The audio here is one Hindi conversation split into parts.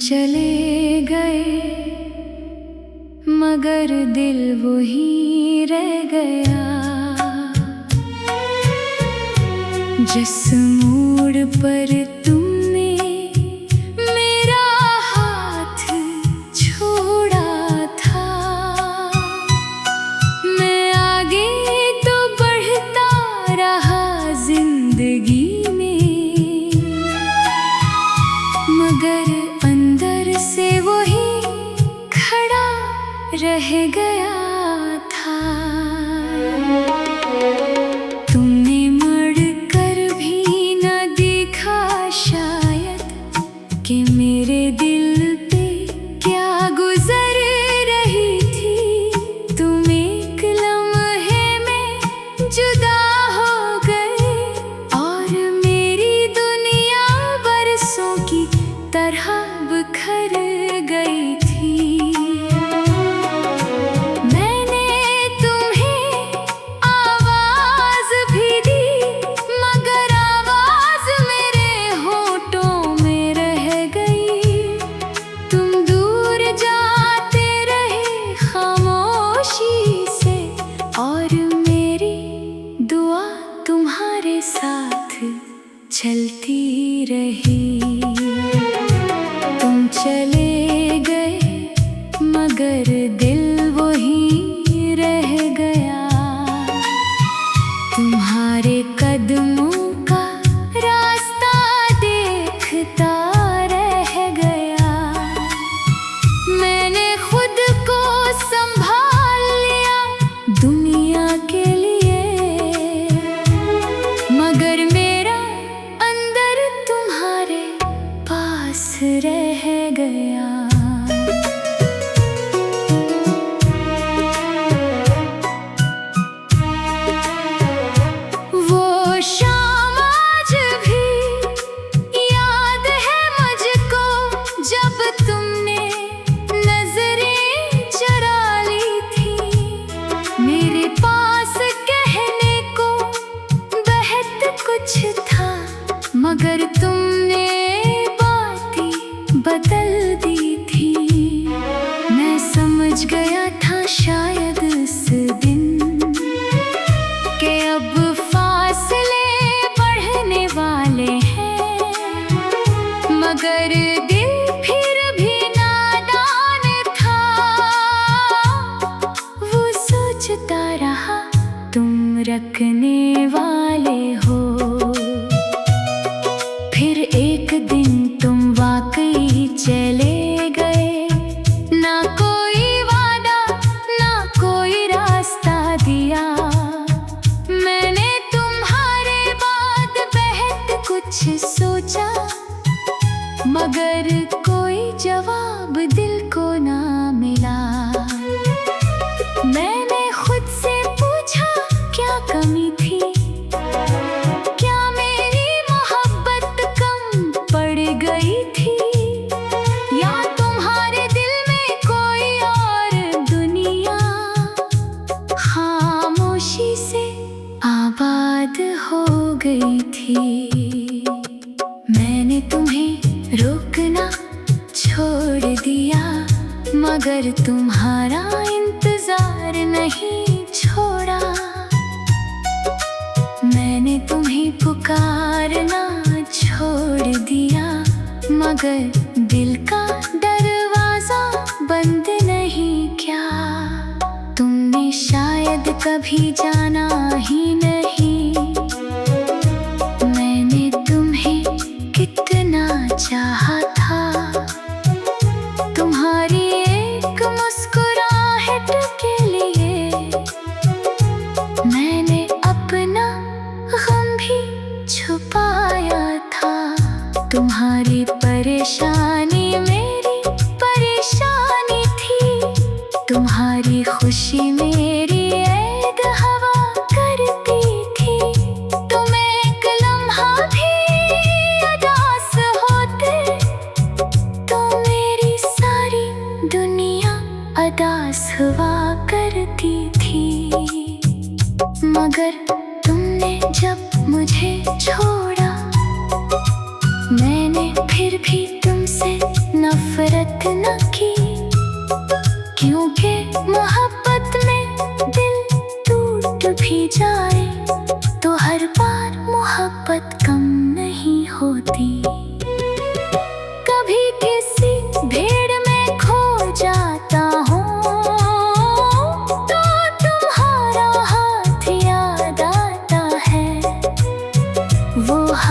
चले गए मगर दिल वही रह गया। जिस मोड़ पर तुमने मेरा हाथ छोड़ा था, मैं आगे तो बढ़ता रहा जिंदगी में, मगर अंदर से वही खड़ा रह गया था। तुमने मुड़कर भी न देखा शायद कि मेरे दिल पे क्या गुजर रही थी। तुम एक लम्हे में जुदा हो गए और मेरी दुनिया बरसों की तरह बिखर गई थी। मैंने तुम्हें आवाज भी दी मगर आवाज मेरे होठों में रह गई। तुम दूर जाते रहे खामोशी से और मेरी दुआ तुम्हारे साथ चलती रही। तुम चले गए मगर दिल वही रह गया। तुम्हारे कदमों का रास्ता देखता रह गया। मैंने खुद को संभाल लिया दुनिया के लिए, मगर मेरा अंदर तुम्हारे पास रह गया। वो शाम आज भी याद है मुझको, जब तुमने नजरें चुरा ली थी। मेरे पास कहने को बहुत कुछ था मगर तुमने बदल दी थी। मैं समझ गया था शायद उस दिन कि अब फासले बढ़ने वाले हैं, मगर दिल फिर भी नादान था। वो सोचता रहा तुम रखने वाले हो। फिर एक दिन तुम वाकई चले गए, ना कोई वादा ना कोई रास्ता दिया। मैंने तुम्हारे बाद बहुत कुछ सोचा मगर कोई जवाब दिल को ना मिला। मैंने खुद से पूछा क्या कमी थी, क्या मेरी मोहब्बत कम पड़ गई थी, या तुम्हारे दिल में कोई और दुनिया खामोशी से आबाद हो गई थी। मैंने तुम्हें रोकना छोड़ दिया मगर तुम्हारा इंतजार नहीं छोड़ा। मैंने तुम्हें पुकारना छोड़ दिया मगर दिल का दरवाजा बंद नहीं किया। तुमने शायद कभी जाना ही नहीं मैंने तुम्हें कितना चाहा था। तुम्हारी एक मुस्कुराहट के लिए मैंने अपना गम भी छुपाया था। तुम्हारी परेशानी मेरी परेशानी थी, तुम्हारी खुशी मेरी ऐद हवा करती थी। तुम एक लम्हा भी उदास होते तो मेरी सारी दुनिया उदास हुआ करती थी। मगर तुमने जब मुझे छोड़ा मैंने फिर भी तुमसे नफरत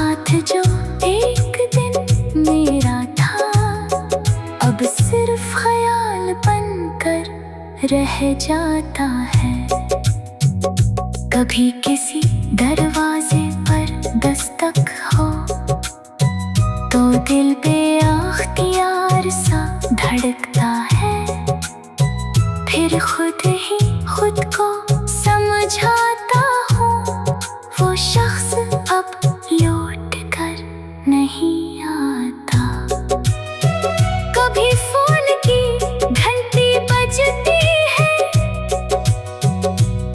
हाथ जो एक दिन मेरा था, अब सिर्फ ख्याल बनकर रह जाता है। कभी किसी दरवाजे पर दस्तक हो तो दिल बेअख्तियार सा धड़कता है, फिर खुद ही खुद को समझाता हूँ वो शख्स अब लौट कर नहीं आता। कभी फोन की घंटी बजती है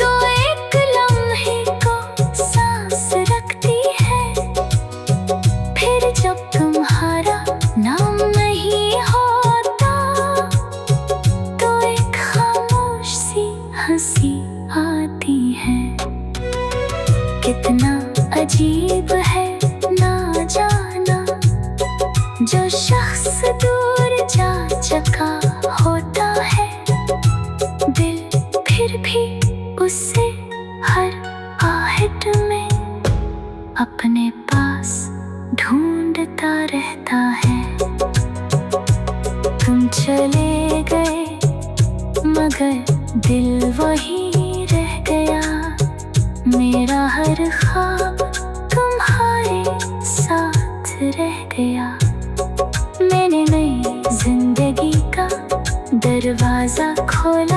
तो एक लम्हे को सांस रखती है, फिर जब तुम्हारा नाम नहीं होता तो एक खामोश सी हंसी आती है। कितना अजीब है ना जाना, जो शख्स दूर जा चुका होता है, दिल फिर भी उसे हर आहट में अपने पास ढूंढता रहता है। तुम चले गए मगर दिल वही रह गया, मेरा हर ख्वाब तुम्हारे साथ रह गया। मैंने नई जिंदगी का दरवाजा खोला